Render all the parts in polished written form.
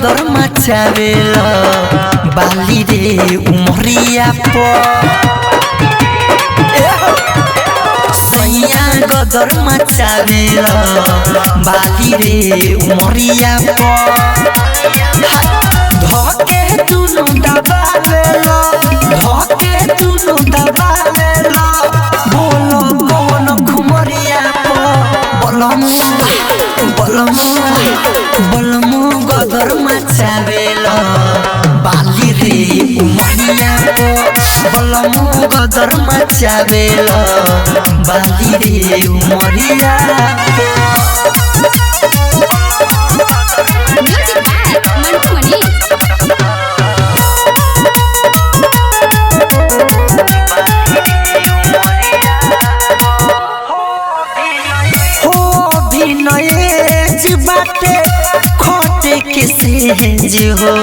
गदर मचावेला बाली रे उमरिया पो सैया गदर मचावेला बाली रे उमरिया पो धके दुनु दबावेला धके दुनु दबावेला बोलो कौन खुमरिया पो बोलमु बोलमु बोलमु गदर मचावेला बाली रे उमरिया पो बोलमु गदर मचावेला बाली रे उमरिया बाटे खोटे के सेज हो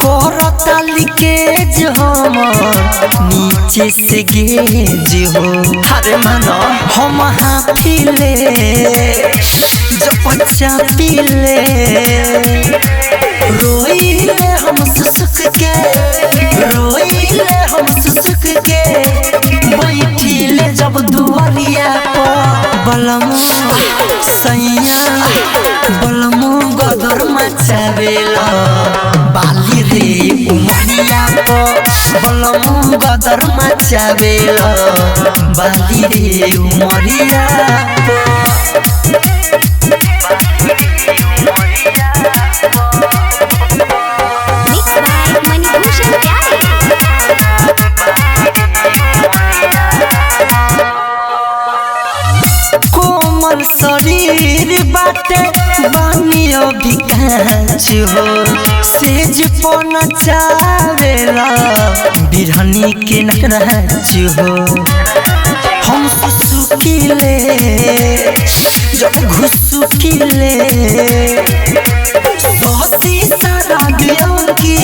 कोरता लिकेज हमर नीचे से गेज हो अरे मानो हम हाफिले जो बच्चा पीले रोइले हम सुसुक के रोइले हम सुसुक के बैठिले जब दुआरिया पर बलमु सैया बलमु गदर मचावेला बाली रे उमरिया पो बलमु गदर मचावेला बाली रे उमरिया पो कोमल शरीर बाटे बानियो विकास हो सेज पन चावेला बिरहनी के नखराच हो हम सुसुकिले जब घुसुकिले सोसी सारा बियंकी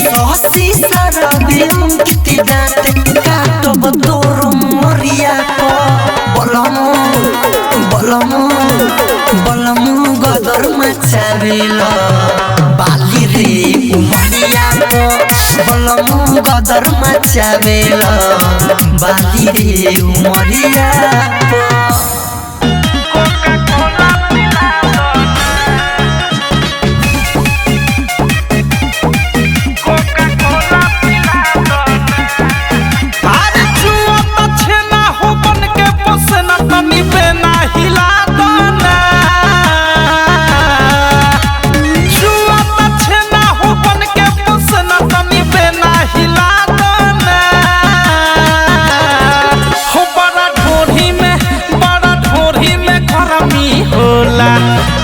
सोसी सारा बियंकी दाते काटब तोर मरिया को बोलमु बोलमु बोलमु गदर मचावेला बाली रे उमरिया पो बोलमु गदर मचावेला बाली रे उमरिया पो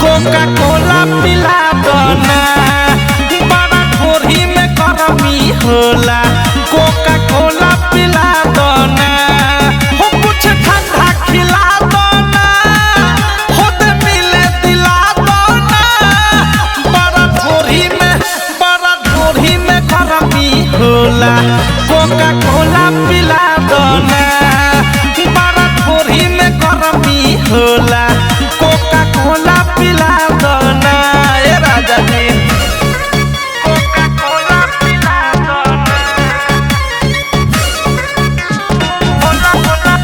कोका कोला पिला दो ना बड़ा ठोरी में गरमी होला कोका कोला पिला दो ना हो कुछ ठंडा खिला दो ना खुद मिले दिला दो ना बड़ा ठोरी में गरमी होला कोका कोला पिला दो ना बड़ा ठोरी में गरमी होला कोका कोला पिला दो ना ए राजा जी कोका कोला पिला दो ना कोका कोला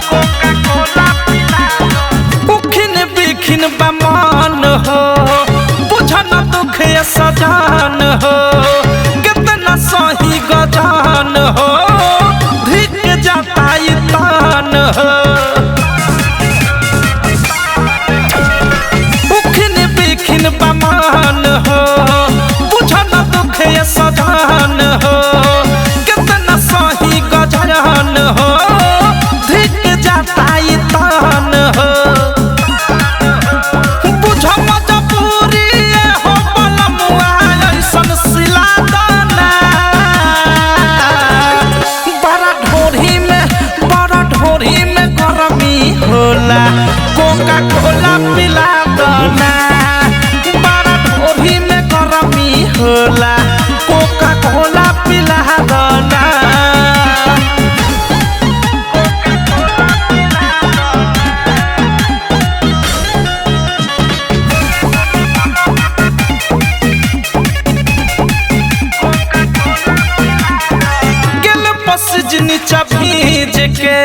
कोका कोला पिला दो उखिन बिखिन बमान हो बुझन दुख सजान हो कितना सही गजान हो धिक जाता तान हो बमान हो बुझन दुख सजान हो कितना सही गजान हो धिक जाता तान हो बुझ मजबूरी हो बलमुआ ऐसन सिला दाना बड़ा ढोरी में गरमी होला कोका कोला पिला दाना होला कोका कोला पिला दो ना पसिज नीचा भीज के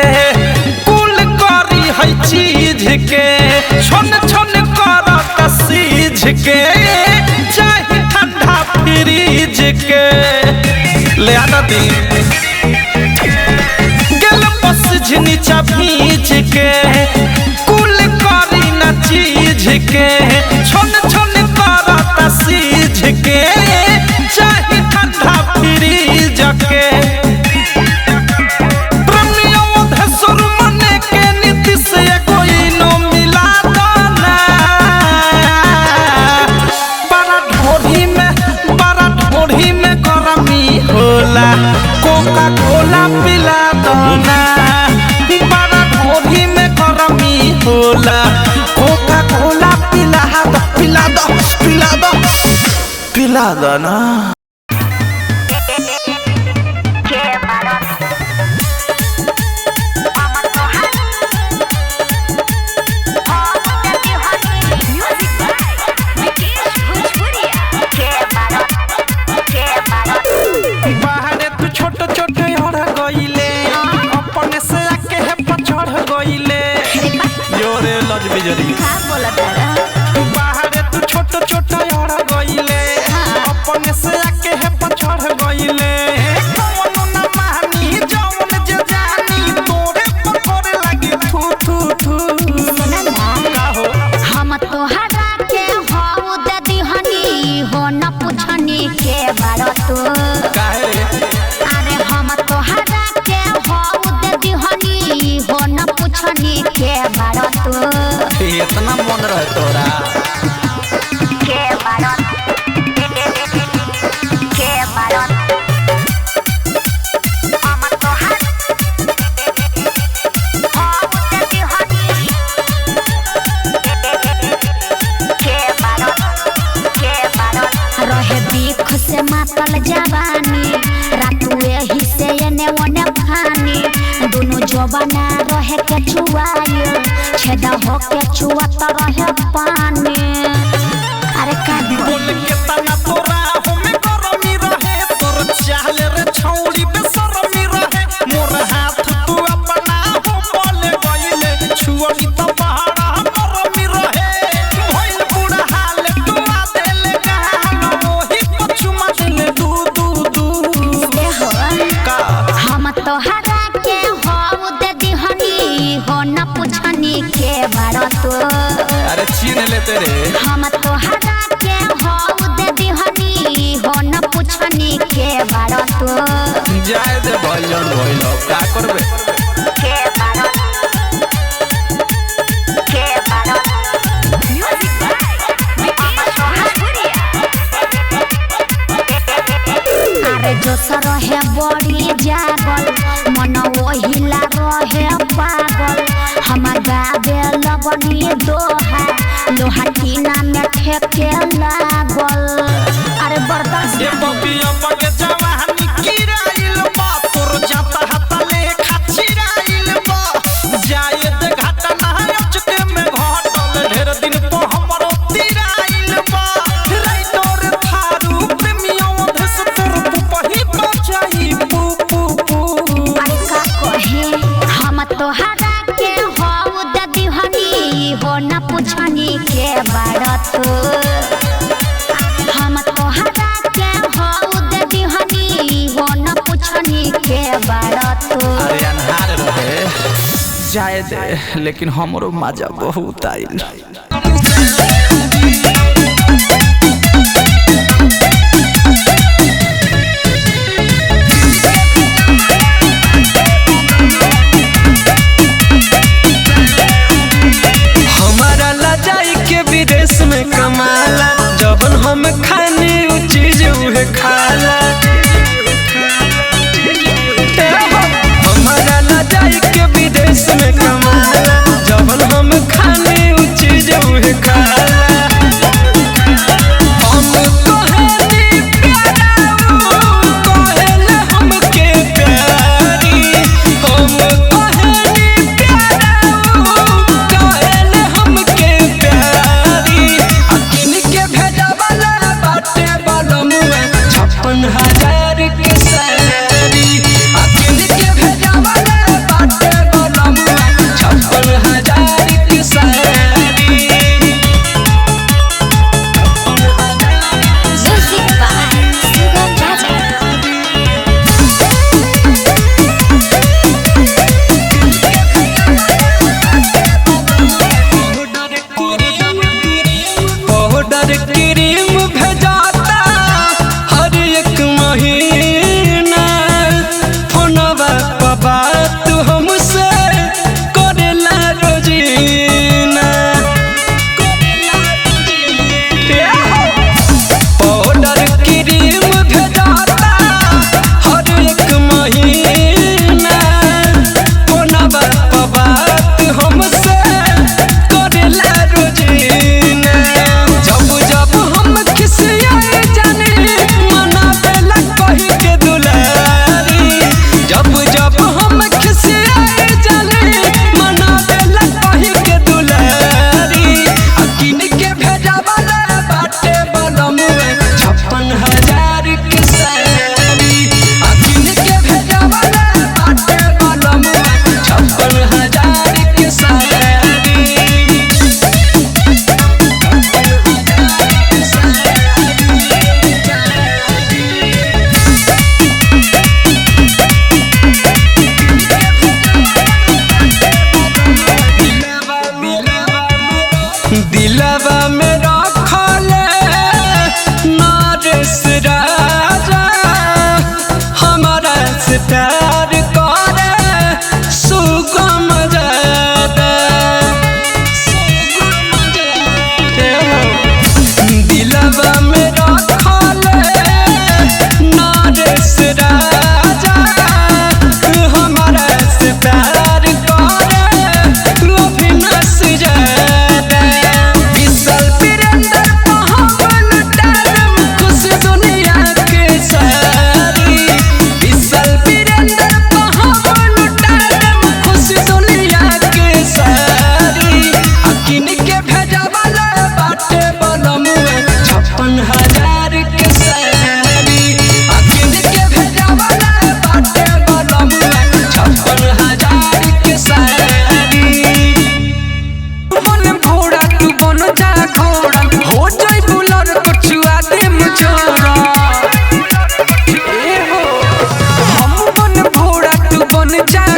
कुल करी है चीज के छोन छोन करत सीझ के चाहे ठंडा फ्रीज के ले आना दी गल पसिज नीचा भीज के कुल करी ना चीज के छोन छोन करत सीझ के चाहे ठंडा फ्रीज के कोका कोला पिला दो ना बड़ा ढोरी में गरमी होला कोका कोला पिला दो पिला दो पिला दो पिला दो ना बाहर तू छोट छोट और गइले अपने से आके है पछड़ गइले कौनो ना मानी जौन जे जानी तोरे पकड़े लगी थू थू थू सुना ना हो हम तोहरा के हो दे दिहनी हो न पूछनी के बारो तू काहे रे अरे हम तोहरा के हो दे दिहनी हो न पूछनी के बारो तू इतना मन रहे तोरा के बारो हम तोहरा हो दे दिहनी रहे बीख से मातल जवानी रातू एही से एने ओने फानी दोनों जवाना रहे के छुआयो छेदा हो के छुआत रहे पानी अरे का बोल के तना तोरा हमें गरमी रहे तोर चाहले रे छौड़ी बेशरमी रहे मोर हाथ तू अपना हो बोले गइले छुअनी तो पहाड़ा गरमी रहे भइल बुढ़ा हाल तू आ देले कहां मोही पछुमा देले दू दू दू दे हो का हम तोहरा के हो दे दिहनी हो न पूछनी के बारो तू अरे छीन लेते रे हम तोहरा के हो दे दिहनी हो न पूछनी के बारो तू जाए दे भइलन भइलो का करबे के बारो म्यूजिक अरे जो रहे बड़ी जागल मन ओहिला रहे पागल हम गावे लगनी दोहा लोहा टीना में ठेके लागल अरे बर्दाश्त ये बबिया पगे जवानी किराइल बा तोर जाता हतले खाचिराइल बा जाए दे घाटा ना अचके में घटल ढेर दिन तो हमरो तिराइल बा राइटर थारू प्रेमियों धस तोर पुपही बचाई पू पू पू अरे का कहे हम तोहरा के हो दे दिहनी हो न पूछनी के बारत हम तोहरा के हो दे दिहनी हो न पूछनी के बारत अरे अनहार रहे जाए दे लेकिन हमरो मजा बहुत आइल हमारा लजाई के विदेश में कमाला जबन हम खाने उ चीज उहे खाला हमारा लजाई के विदेश में कमाला जबन हम खाने उ चीज उहे खाला हम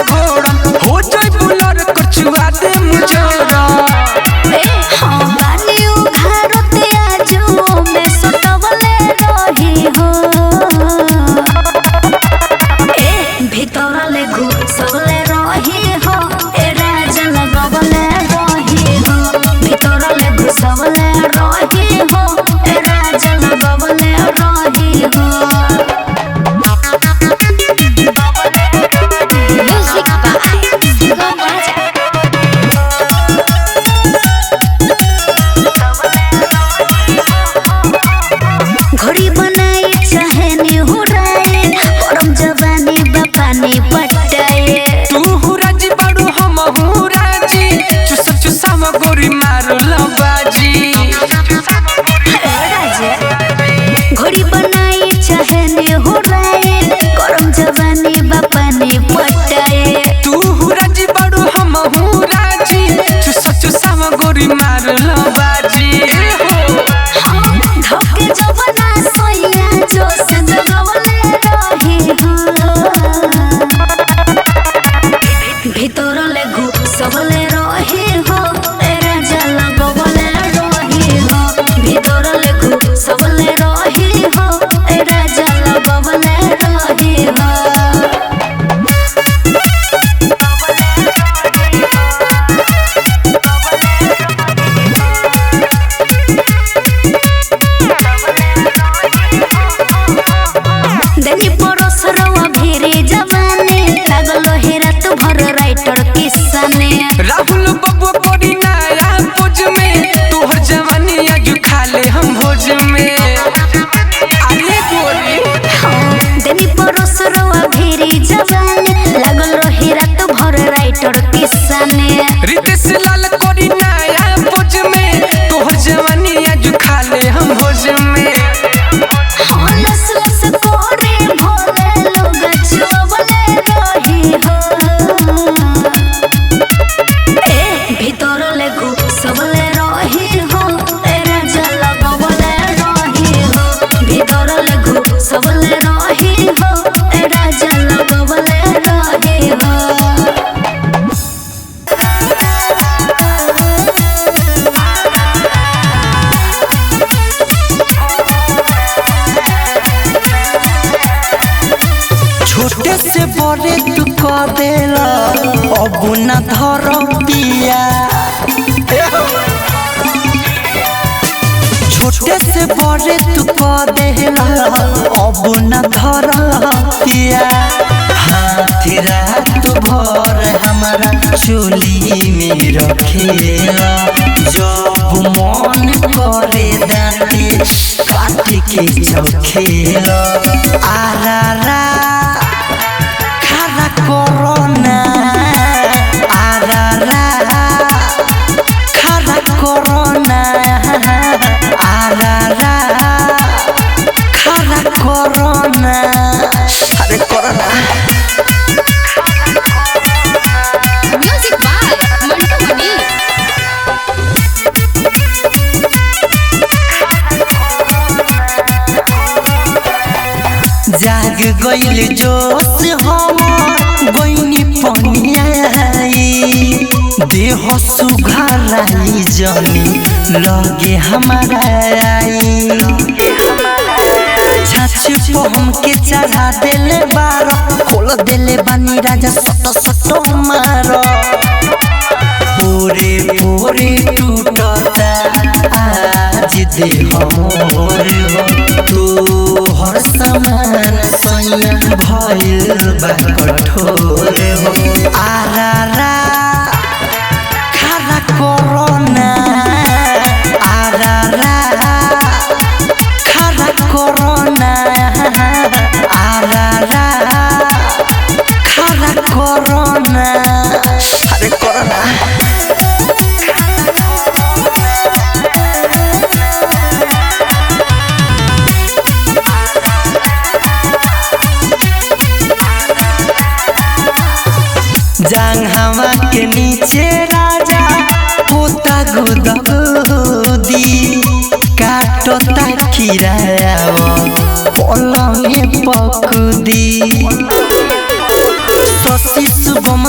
घोड़ा हो जाए बुलर कछुआ दे मुजरा हाँ बानी उघारते आजू में सटवले रही हो भीतर ले घुसवले रही हो ए राजा लगवले रही हो भीतर ले घुसवले रही हो ए राजा लगवले रही हो म्यूजिक बाय सुगम राजा घड़ी बनाई चाहे निहुराए परम जवानी बपानी पटाए तू हुराजी बाड़ू हम हुराजी चुसा चुसा म गोरी मारो लबाजी घड़ी बनाई चाहे निहुराए परम जवानी बपानी पटाए तू हुराजी बाड़ू हम हुराजी चुसा चुसा म गोरी मारो लबाजी धोके जवना सोया जो से जगवले रही हो भीतर ले घुसवले रही हो ए राजा लगवले रही हो भीतर ले घुसवले रही हो ए राजा लगवले रही हो देनी पड़ोसरवा भेरे जवाने लागलो हेरा तो भर राइटर किस्साने राहुल बबुआ पड़ी नया पोज में तोहर जवानी आज खा ले हम भोज में अरे गोरी देनी पड़ोसरवा भेरे जवाने लागलो हेरा तो भर राइटर किस्साने रितेश लाल कोरी नया पोज में तोहर जवानी आज खा ले हम भोज में लस लस कोरे भोले लोग चोवले रही हो भीतर ले घुसवले रही हो ए राजा लगवले रही हो भीतर ले घुसवले रही हो ए राजा लगवले रही हो छोटे से बड़े तू कह देला अब न धर पिया छोटे से बड़े तू कह देला अब न धर पिया हाथ रात भर हमारा चोली में रखेला जब मन करे दांते काट के चखेला आरा रा खरा कोरोना आरा रा खरा कोरोना आरा रा खरा कोरोना अरे कोरोना म्यूजिक बाय मंटू मनी जाग गइल जोश हमर गइनी पनियाई देह सुघराई जनी लगे हमारा आई छाछी को हमके चढ़ा देले बारो खोल देले बानी राजा सट सट मारो पूरे पूरे टूटता आज देह मोर हो तू हर समान सैया भइल बा कठोर हो आरा रा खरा कोरोना आरा रा खरा कोरोना आरा रा खरा कोरोना अरे कोरोना जांघवा के नीचे राजा पोता गुदगुदी काटता खिरावा पलंगे पकुदी शशि शुभम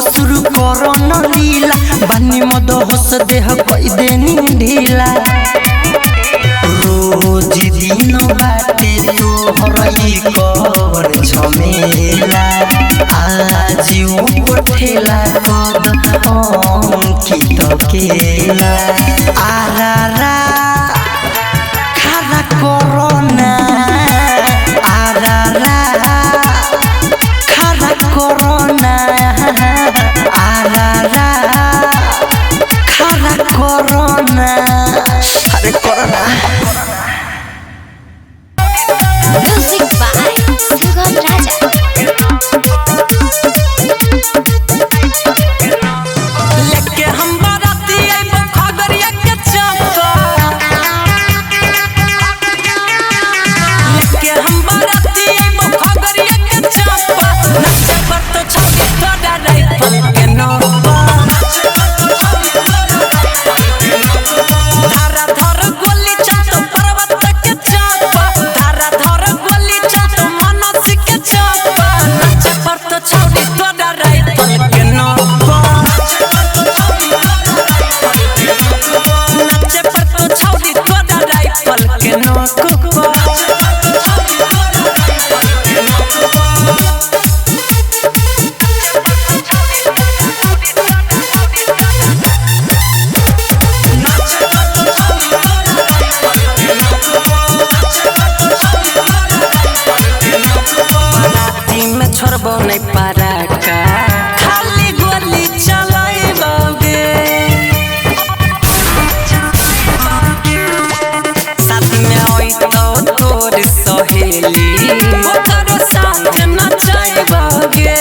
जीव कोठेला कद अंकित केला आरारा खारा कोरोना आरारा खारा कोरोना आरारा खारा कोरोना अरे corona Music by Sugam Raja. लेके हम बाराती आइबो खगड़िया के चौका लेके हम बाराती आइबो खगड़िया के चौका नचे पर तो छौड़ी तोड़ा राइफल के नौका धारा धर गोली चलतो पर्वत के चौका धारा धर गोली चलतो मनसी के चौका नचे पर तो छौड़ी तोड़ा राइफल के नौका नचे पर तो छौड़ी तोड़ा राइफल के नौका बाराती में छोड़बो नहीं पारा का खाली गोली चलाइबोगे साथ में होई तो तोर सहेली ओकर साथ नचाइबोगे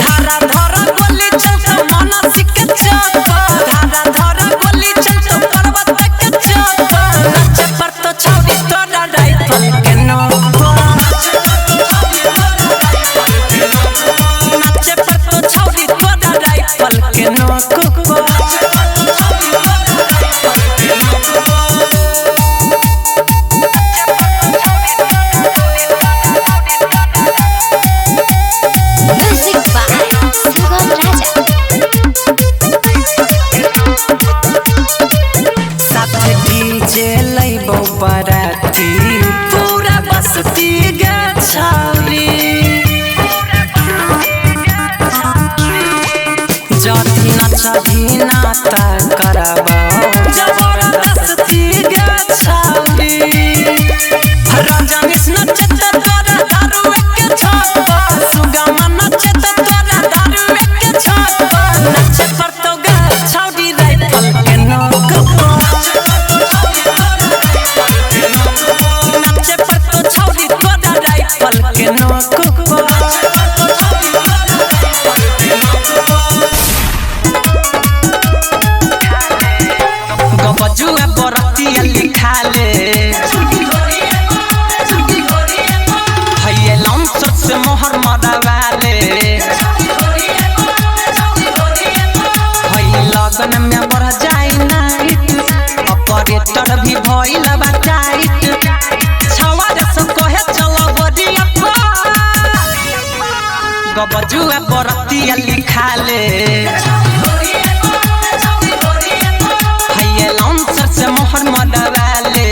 धारा धर गोली चलतो मनसी के चौका धारा धर गोली चलतो पर्वत के चौका नचे पर तो छौड़ी तोड़ा राइफल के नौका नचे पर तो छौड़ी तोड़ा राइफल के नौका Music by Sugam Raja. साथ डीजे लइबो बाराती पूरा बस्ती गछाली जदी नचभी नाता करबो जबरदस्ती गछाली रंजनीश नचत तोरा दारू के छापा सुगम नचत तोरा दारू के छापा नचे पर तो गछाली राइफल के नौका नचे पर तो छौड़ी तोड़ा राइफल के नौका गबजुआ बरतिया लिखाले हइये लमसर से मोहर मदवाले हई लगन में बढ़ जाई नाइट ऑपरेटर भी भइल बा टाइट छवार से कहे चलो बदिया गबजुआ बरतिया लिखाले हइये लमसर से मोहर मदवाले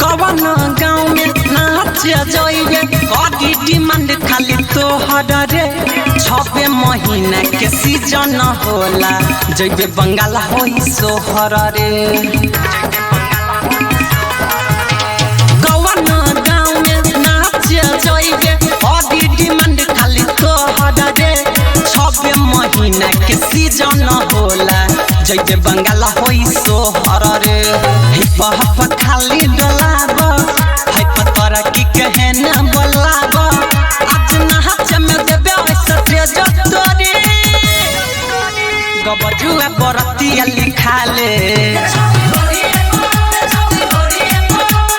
कवन गाँव में नाच जइबे कदी डिमांड खाली तोहर रे 6 महीना के सीजन होला जइबे बंगाल होई सोहर रे कवन गाँव में नाच जइबे कदी डिमांड खाली तोहर रे 6 महीना के सीजन होला जइबे बंगाल होई सोहर रे हिप हप खाली डलाब हाय पतरा की कहे ना बोलाब आज नहाच में देबे ऐसा तेज तोरी गबजुआ बरतिया लिखाले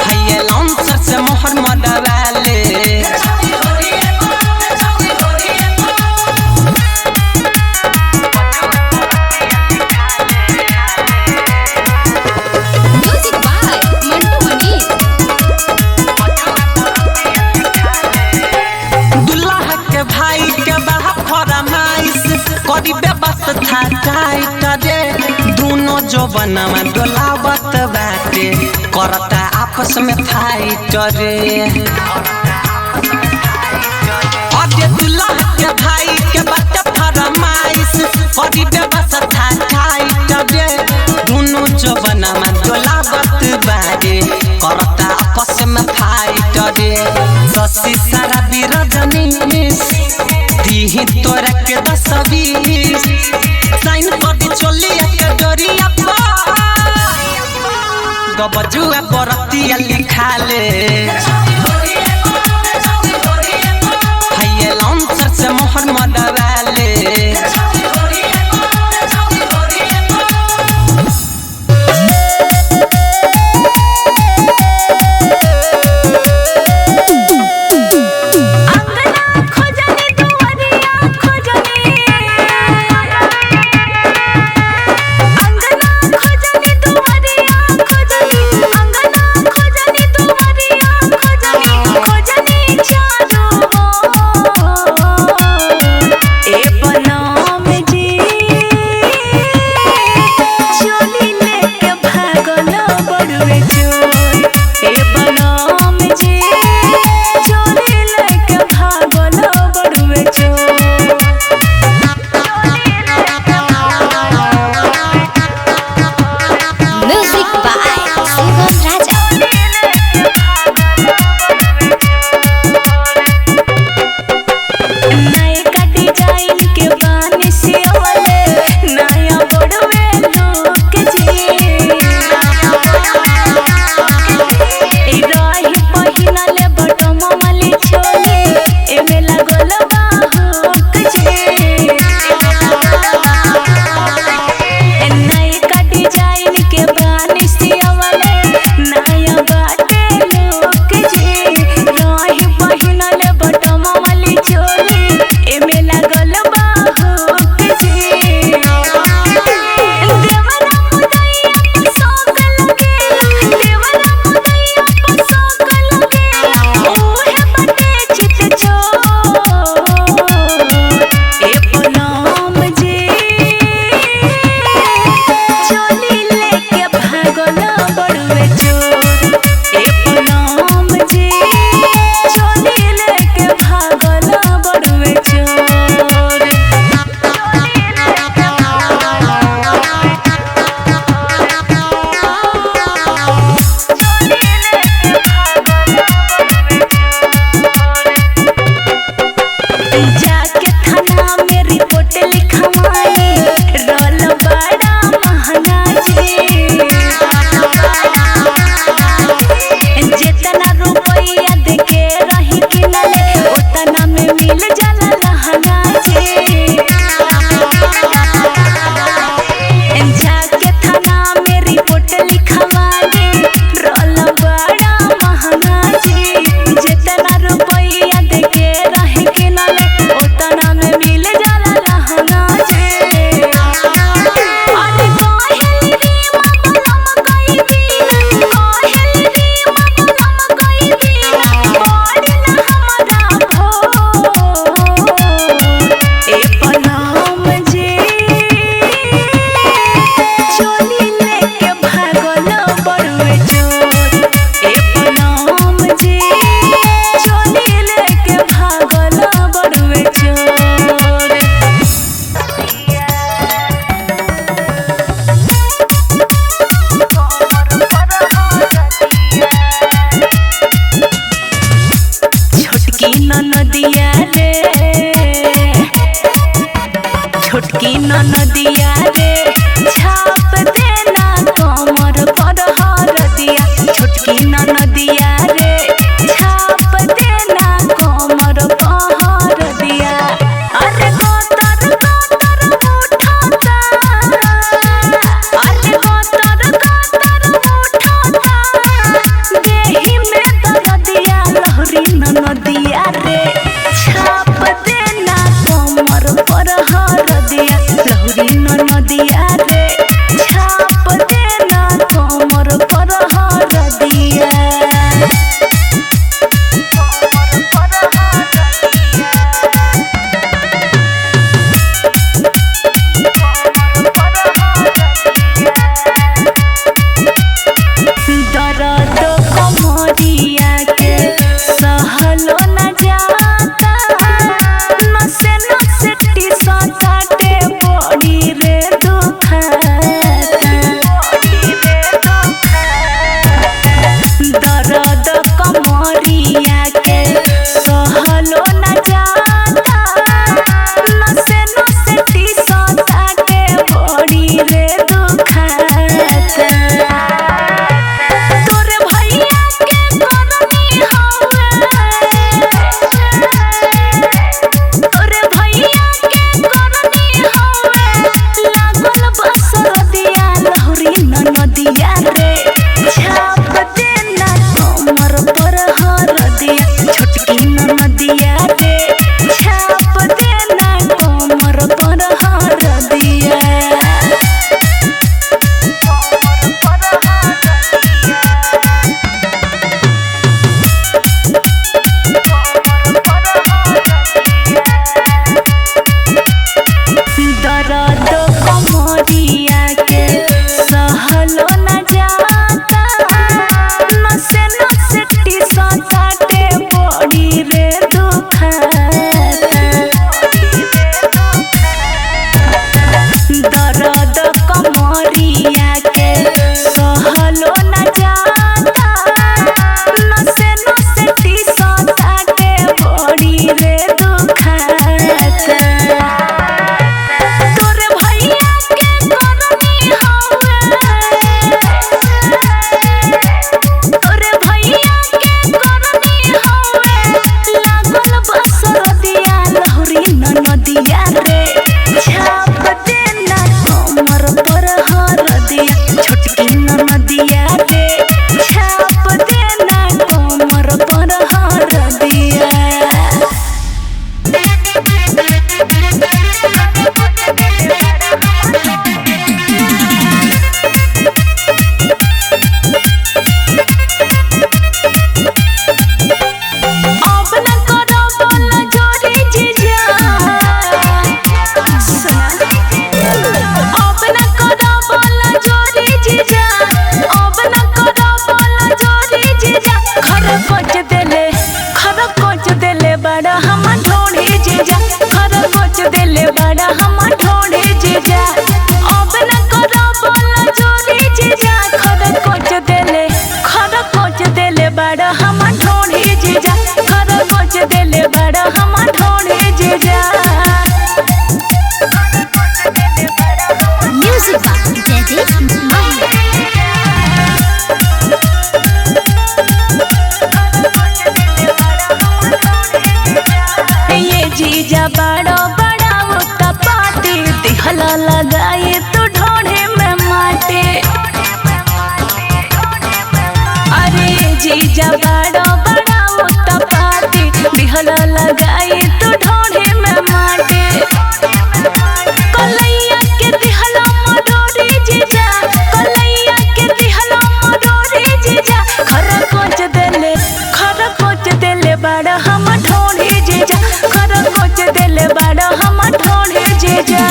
हइये लमसर से मोहर मदवाले Music by Mantu Mani. दुल्हा के भाई के बहा फरमाइश करी व्यवस्था टाइट रे दोनों जो बनवा डोलावत बाटे करता आपस में फाइट रे अरे दुल्हा के भाई के बाटे फरमाइश करी व्यवस्था टाइट रे दोनों जो बनवा डोलावत बाटे करता आपस में फाइट रे ससी सारा बिरजनीश दीही तोरा के 10-20 साइन कर दी चलिया के डोरिया गबजुआ बरतिया लिखा ले हाय लॉन्चर से मोहर मडवाले बड़ा बड़ा उत्तपाती दिहला लगाई तू ढोढ़े में माटी अरे जीजा बड़ा बड़ा उत्तपाती दिहला लगाई तू ढोढ़े में माटी कलैया के दिहला मरोरी जीजा कलैया के दिहला मरोरी जीजा खरा कोच देले बड़ा हम ढोढ़े जीजा खरा कोच देले बड़ा हम ढोढ़े जीजा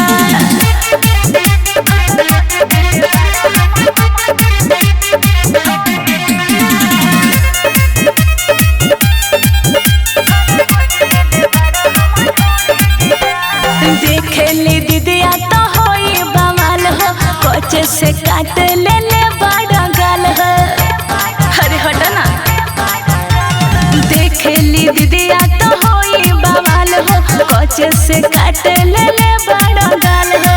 देखेली दीदिया तो होई बवाल हो कोच से काट ले बड़ा गाल हो अरे हट ना देखेली दीदिया तो होई बवाल हो कोच से काट ले बड़ा गाल हो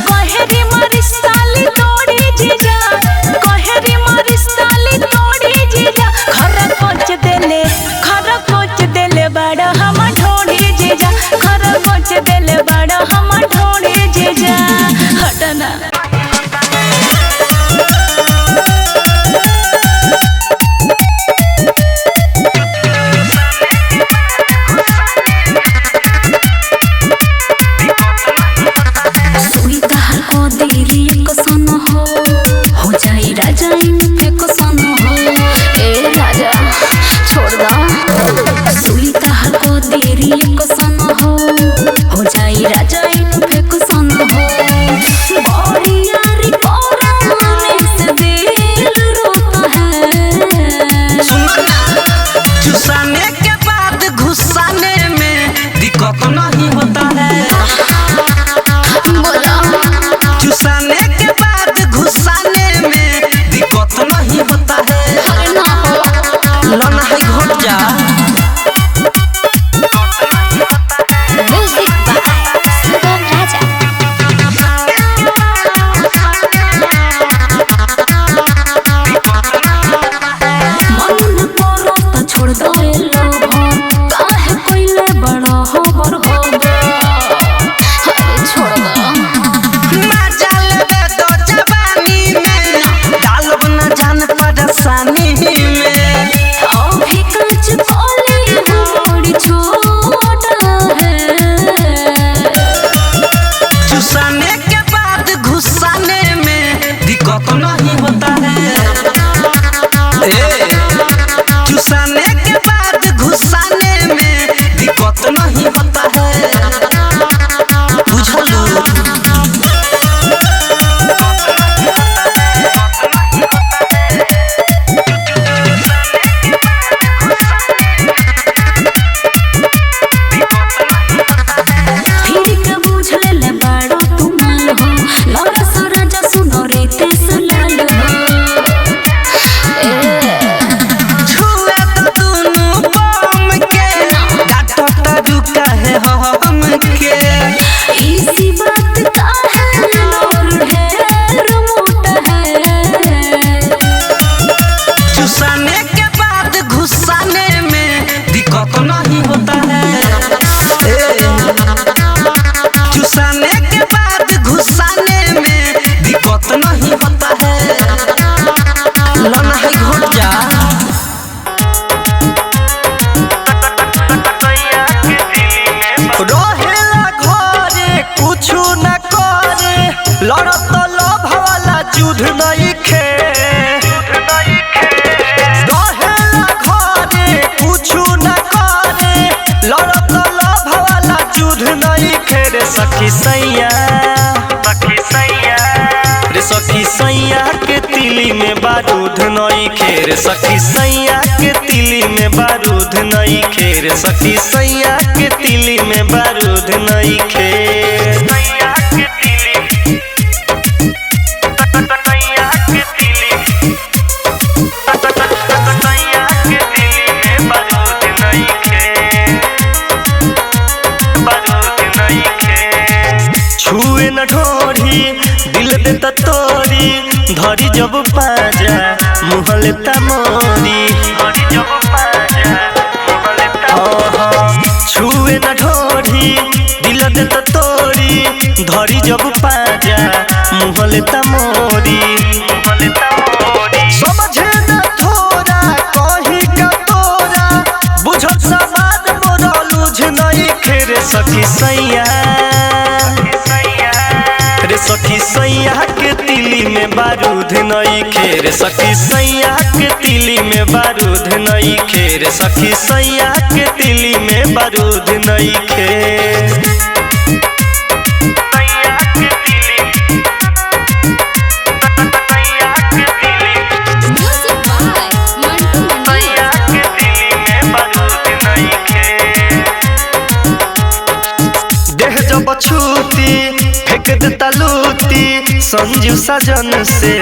कहेरी मारिस ताली तोड़ी जीजा कहेरी मारिस ताली तोड़ी जीजा खरा कोच देले बड़ा हम ढोढ़ी जीजा खरा कोच देले बड़ा हम ढोढ़ी जीजा हटना सुई कहा को देरी एक सन हो जाई राजा एक सन हो ए राजा छोड़ दा सुई कहा को देरी एक सन हो जाई राजा एक सन हो बड़ी यारी कोराने से दिल रोता है चुसाने के बाद घुसाने में दिक्कत नहीं होता है चुसाने के बाद घुसाने में दिक्कत नहीं होता है लना है घोट जा म्यूजिक बाय सुगम राजा मन करो तो छोड़ दो काहे कोइले बड़ा होबर होगा अरे छोड़ दो मजा लेवे दो जवानी में डालब न जान परेशानी में अभी कच कोली बड़ी छोटा है चुसाने के बाद घुसाने में दिक्कत नहीं होता है चुसाने के बाद घुसाने में दिक्कत नहीं होता है बुझलू फिर के बुझ ले बड़ा तुमाल हो लड़ा सराजा सुनो रे तेस लाल हो छुए तो दुनू बम के डांटता रुका है हम के इसी बात का है लोर है मोटा है चुसाने के बाद घुसाने में दिक्कत नहीं होता है चुसाने के बाद घुसाने में दिक्कत नहीं होता है लना है घोट जा रहेला घरे कुछु न करे लड़त लोभ वाला युद्ध नहीं खे रहेला घरे कुछु न करे लड़त लोभ वाला युद्ध नहीं खे रे सखी सैया रे सखी सैया के तिली में बारूद नहीं खे रे सखी सैया के तिली में बारूद नहीं खे रे सखी सैया के तिली में बारूद नहीं खे छुए न ढोरी दिल देता तोरी धरी जब पाजा मुँह लेता मोरी छुए न ढोरी ढोरी दिल दे तो तोरी धरी जब पाजा मुहले तमोरी समझे न थोड़ा कहीं का तोरा बुझत समाज मोरा लुझ नहीं खेरे सखी सैया रे सखी सैया के तिली में बारूद नहीं खेरे सखी सैया के तिली में बारूद नहीं खेरे सखी सैया के तिली में बारूद नहीं खेर छूती फेंक देता लूटी संजू सजन से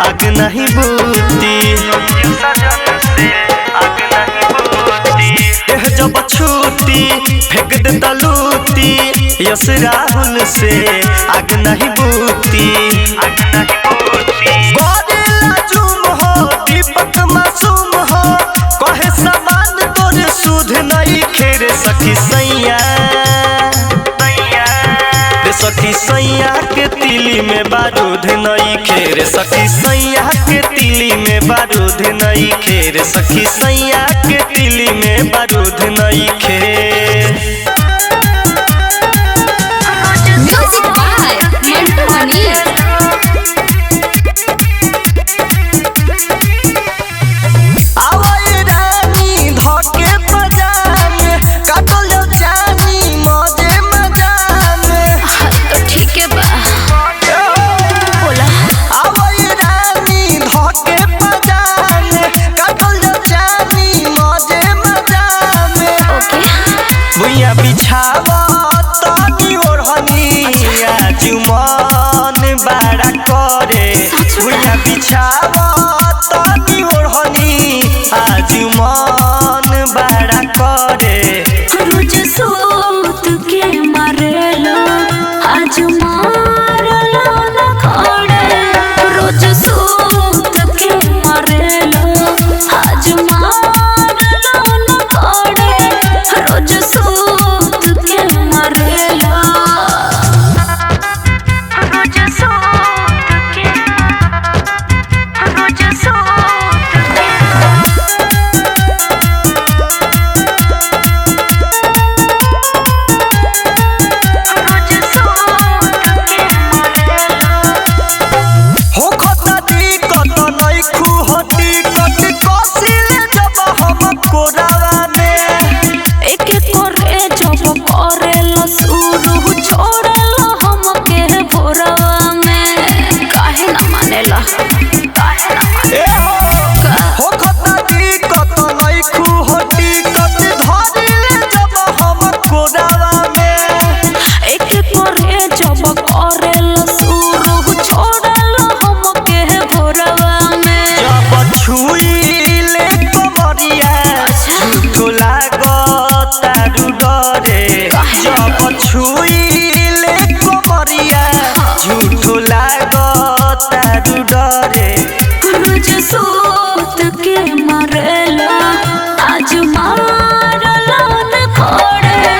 आग नहीं बूती जब छूती फेंक देता लूटी यश राहुल से आग नहीं बूती दीपक मासूम हो कहे समान तोरे सुध नहीं खेरे सखी सैया सखी सैया के तिली में बारूद नहीं खेर सखी सैया के तिली में बारूद नहीं खेर सखी सैया के तिली में बारूद नहीं खेर म्यूजिक बाय मंटू मनीष बिछावा तनी ओढ़नी आज मन बड़ा करे भुइया बिछावा तनी ओढ़नी आज मन बड़ा करे रोज सोत के मारेलो आज मारलो न खड़े रोज सोत के मारेलो आज मारलो न खड़े रोज सोत के मारेलो रोज सोत के रोज सोत के हो खता दी कत नहीं खुहती कत कसिले जब हम कोरावा में एक करे जब करेला शुरू छोड़ला हमके भोरवा में काहे ना मानेला काहे ना मानेला हो खता दी कत नहीं खुहती कत धरिले जब हम कोरावा में एक करे जब करेला शुरू छोड़ला हमके भोरवा में जब छुईले कमरिया झूठो लागता डरे जब छुईले कमरिया झूठो लागता डरे रोज सोत के मरेला आज मारला न खड़े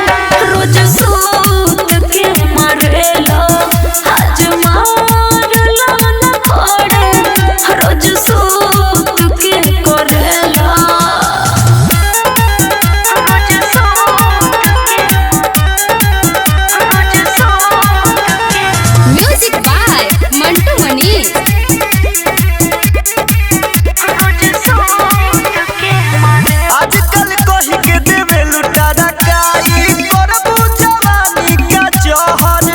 रोज सोत के मरेला आज मारला न खड़े रोज सोत के करेला रोज सोत के रोज सोत के म्यूजिक बाय मंटू मनीष आजकल कही के देवे लुटारा काई करबू जवानी का जहर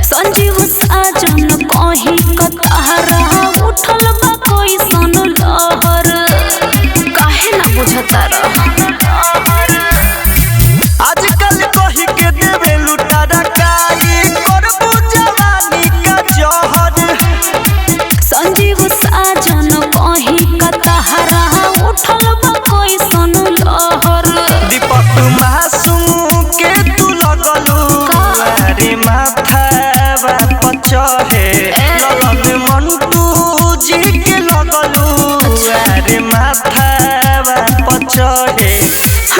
संजीव साजन कहीं कतारा उठल बा कोई सन लहर काहे ना बुझता आजकल कही के देवे लुटारा काई करबू जवानी का जहर संजीव साजन कहीं कतारा उठल बा कोई सन लहर दीपक मासूम के तू लगलू अरे माथा बाप चढ़े लगन मंटू जी के लगलू अरे माथा बाप चढ़े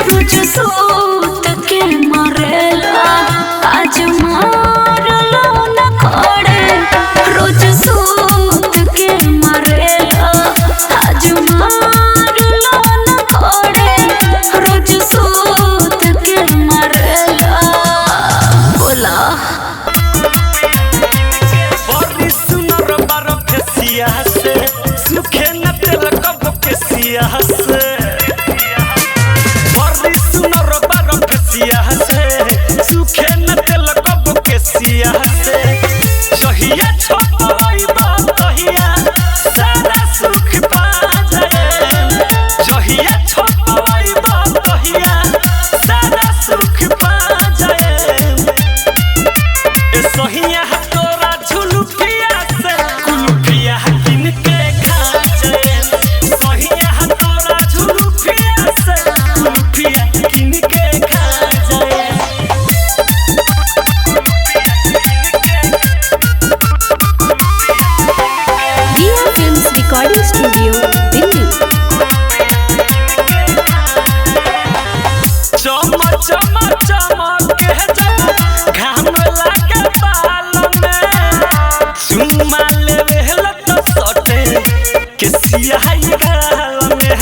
रोज सोत के मरे मरेला आज मार लो न खड़े रोज सूत के मरेला आज मार लो न खड़े रोज सूत के मरेला बोला बड़ी सुनर बारो के सिया से सुखे न तेल कब के सिया से बड़ी सुनर बारो के सिया से सुखे न तेल कब के सिया से सहिया छोटई बात कहिया सारा सुख पा जाए सहिया छोटई बात कहिया सारा सुख पा जाए ए सहिया तोरा झुलुफिया से कुलुफिया किन के खा जाए सहिया तोरा झुलुफिया से कुलुफिया किन के खा जाए रिया फिल्म्स रिकॉर्डिंग स्टूडियो दिल्ली चमक चमक चमक के जब घाम लागे बाल में चुमा लेवे तो सटे के सियाही गाल में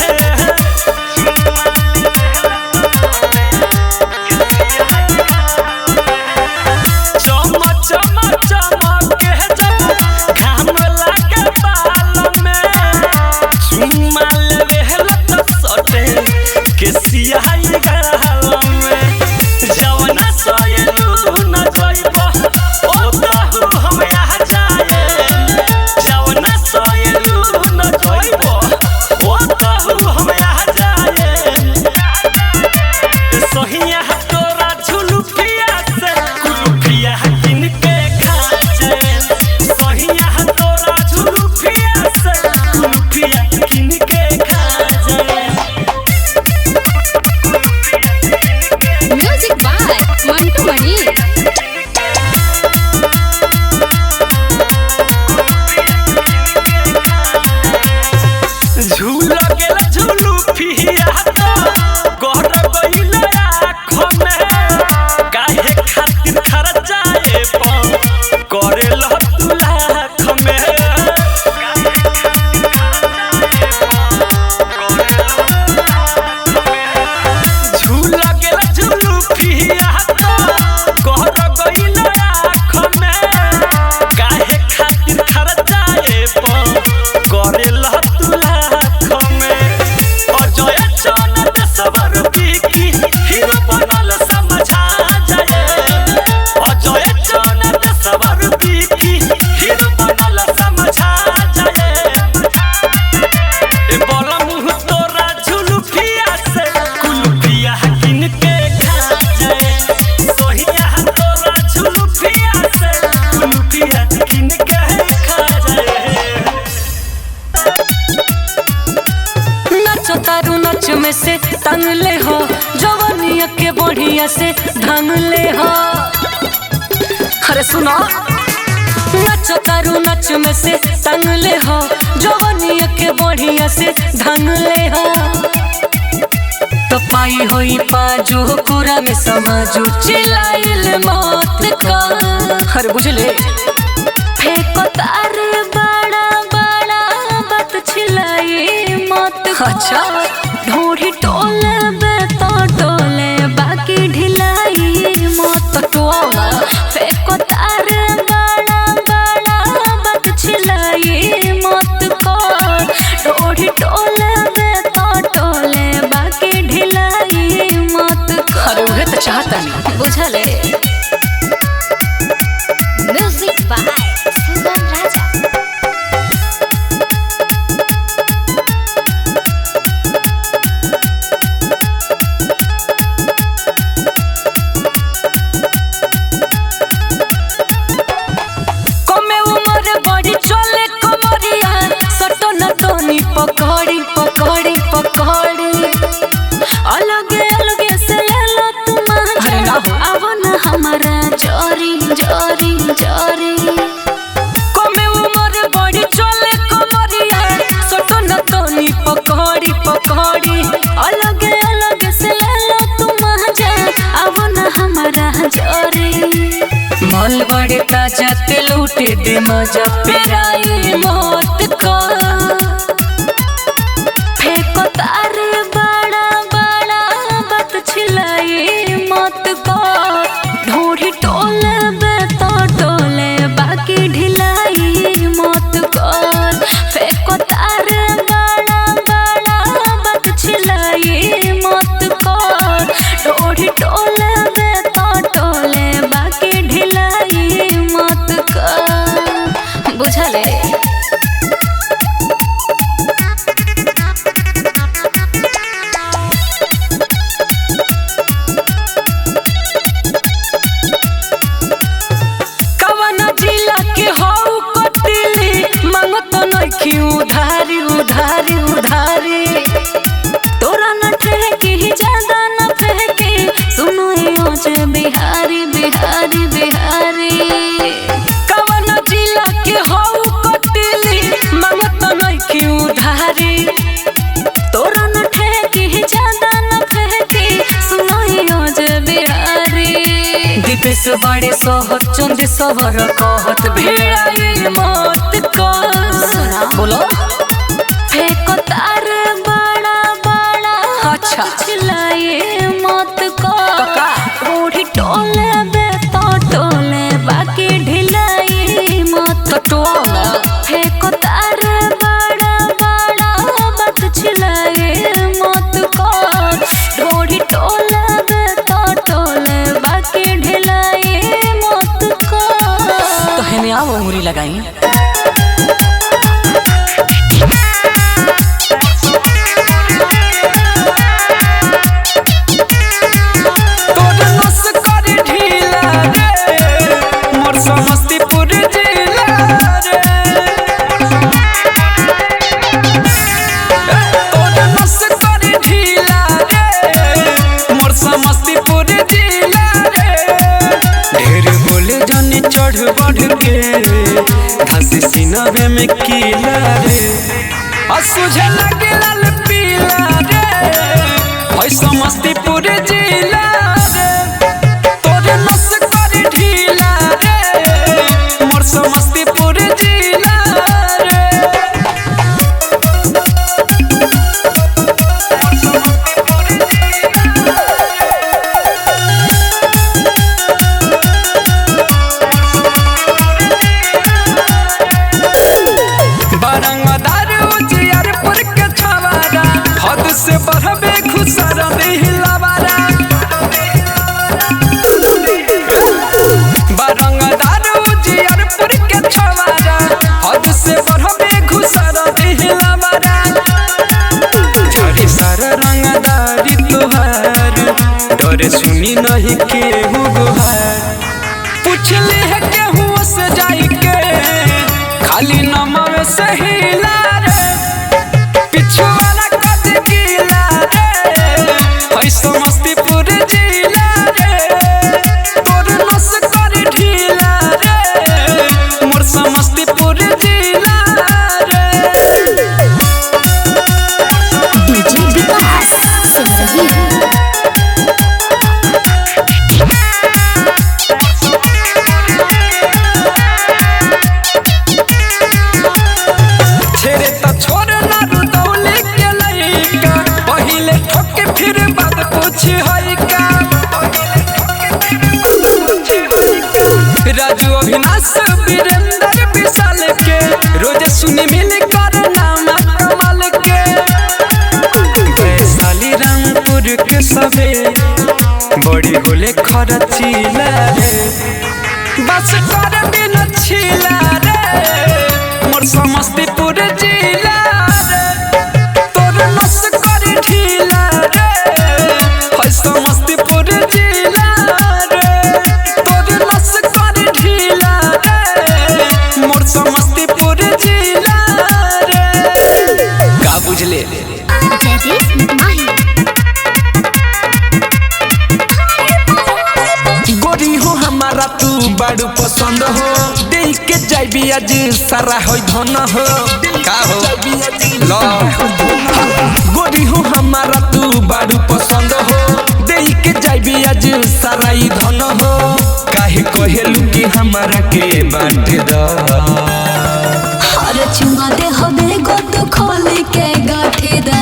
चमक चमक चमक के जब घाम लागे बाल में चुमा लेवे तो सटे के सियाही गाल में जवना सोयलू न जइबो ओ ताहू हम आ जाए जवना सोयलू न जइबो ओ ताहू हम आ जाए सहिया तोरा झुलुफिया से कुलुफिया किन के खा जाए सहिया तोरा झुलुफिया से कुलुफिया किन के खा जाए म्यूजिक बाय मंटू मणि झूल गेल झूलू फिया तो गहर गइल आँख में काहे खातिर खर्चाए करे ल तू लाख में झूल गेल झूलू फिया तो गहर गइल आँख में काहे खातिर खर्चाए करे ल तू लाख में अजय चनत सबर की हीरो बनल समझा जाए अजय चनत सबर की हीरो बनल समझा जाए ए बोला मुँह तोरा झुलुफिया से कुलुफिया किन के खा जाए सोहिया तोरा झुलुफिया से कुलुफिया किन के खा जाए नाचो तारू नाच में से तंग ले हो जवानिया के बढ़िया से ढंग ले हो अरे सुनो नाचो तारू नाच में से तंग ले हो जवानिया के बढ़िया से ढंग ले हो तो पाई होई पाजो कुरा में समाजो चिल्लाइल मौत का अरे बुझले फेंको तारे बड़ा बड़ा बात छिलाई मत अच्छा ढोढ़ी टोले बे तो टोले बाकी ढिलाई मत टोला फेंको तारे बड़ा बड़ा बात छिलाई मत कर ढोढ़ी टोले बे तो टोले बाकी ढिलाई मत अरे कर उहे तो चाहता नहीं बुझले म्यूजिक बाय सुगम राजा ना जोरे मल बड़े ताजा ते लूटे दे मजा पेराई मौत को फेंको तारे बड़ा बड़ा बात छिलाई मौत को ढोरी टोले बेता टोले बाकी ढिलाई मौत को फेंको तारे बड़ा बड़ा बात छिलाई मौत को ढोरी टोले बेता टोले बाकी ढिलाई मौत को बुझले उधारी उधारी उधारी तोरा न ठेकी ही ज्यादा न फेंकी सुनो आज बिहारी बिहारी बिहारी कवन जिला के हो कटिली मांगत नइखी उधारी तोरा न ठेकी ही ज्यादा न फेंकी सुनो आज बिहारी दिपेश बड़े सोहत चंद सबर कहत भिड़ाई मौत को बोलो फेंको तारे बड़ा बड़ा अच्छा चिल्लाए मौत को ओढ़ी टोले बेता टोले बाकी ढिलाई मौत टोले फेंको तारे बड़ा बड़ा बात चिल्लाए मौत को ओढ़ी टोले बेता टोले बाकी ढिलाई मौत को तो हमें आओ उंगली लगाई समस्तीपुर जिला रे तोर नस कर ढीला रे मोर समस्तीपुर जिला रे ढेर बोले जाने चढ़ बढ़ के घासी सीनावे में कीला रे असुझे लगे लाल पीला रे होय समस्तीपुर जिला रे तोर नस कर ढीला समस्तीपुर जिला रे बारंगदार उजियारपुर के छवारा हद से बढ़बे खुसर दिलवारा बारंगदार उजियारपुर के छवारा हद से बढ़बे खुसर दिलवारा झड़ी सारा रंगदारी तोहार डरे सुनी नहीं केहू गुहार पूछली है केहू से जाई के खाली नमवे से हिला रे पिछु वाला कद गीला रे होय समस्तीपुर जिला रे तोर नस कर ढीला रे मोर समस्तीपुर जिला रे डीजे विकास सही छेरे त छोड़ ना रुदौली के लइका पहिले ठोके फिर बात पूछ हई का राजू अविनाश वीरेंद्र विशाल के रोज सुनी मिल कर नाम कमाल के वैशाली रामपुर के सबे बड़ी होले खरचीला रे बस कर बिन छिला रे मोर समस्तीपुर जिला रे तोर नस कर ढीला रे होय समस्तीपुर जिला रे तोर नस कर ढीला रे मोर समस्तीपुर जिला रे का बुझले जयदीप माही गोरी हो हमारा तू बड़ू पसंद हो देख के जाइबी आज सारा होई धन हो का हो लो गोरी हो हमारा तू बड़ू पसंद हो देख के जाइबी बियाज सराई धन हो काहे कहेलू कि हमारा के बांट द हर चुमा दे हबे गोद खोली के गाठी दा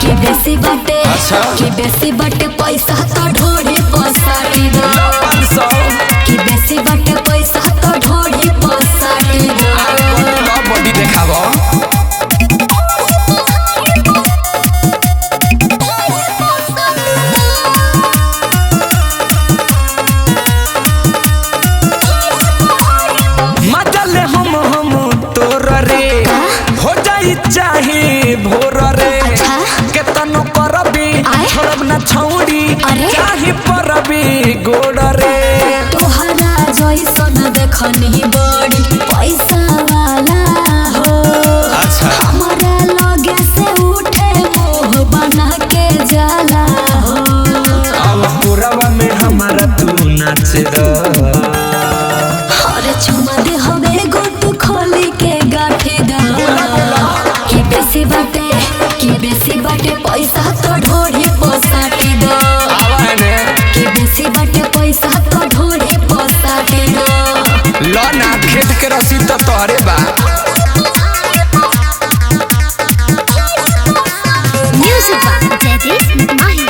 कि बेसी बाटे अच्छा। कि बेसी बाटे पैसा तो ढोड़ी पसाटी दा 500 कि बेसी बाटे पैसा तो ढोड़ी पसाटी दा बॉडी देखाबो मजले हम तोर रे हो जाई चाहे भोर रे केतनो करबी छोड़ब ना छौड़ी अरे। चाहे परबी गोड़ रे तोहरा जैसन देखनी बड़ी पैसा वाला हो अच्छा। हमारा लगे से उठे मोह बना के जाला हो अब पुरवा में हमारा तू नाच द हर चुमा दे हवे गोद खोली के गाठी दा कि बेसी बाटे पैसा तो ढोड़ी पसाटी दा कि बेसी बाटे पैसा तो ढोड़ी पसाटी दा लो ना खेत के रसीद तो तोहरे बा Music by Jaideep Mahi.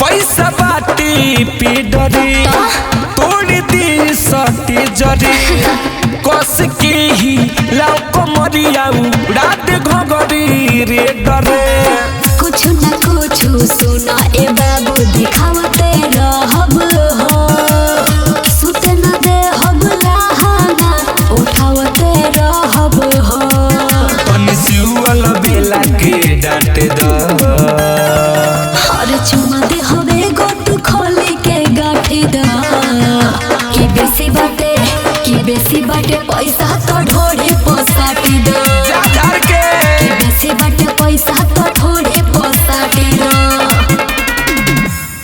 पैसा बाटी पीडरी तोड़ दी सटी जरी कस के ही लाओ कमरिया रात घगरी रे डरे कुछ न कुछ सुना ए बाबू दिखावते रहब हो सुते न दे हब लहाना उठावते रहब हो पनसियुअल बेला के डांट द हर चुमा दे हवे गोद खोली के गाठी दा कि बेसी बाटे पैसा तो ढोड़ी पसाटी दा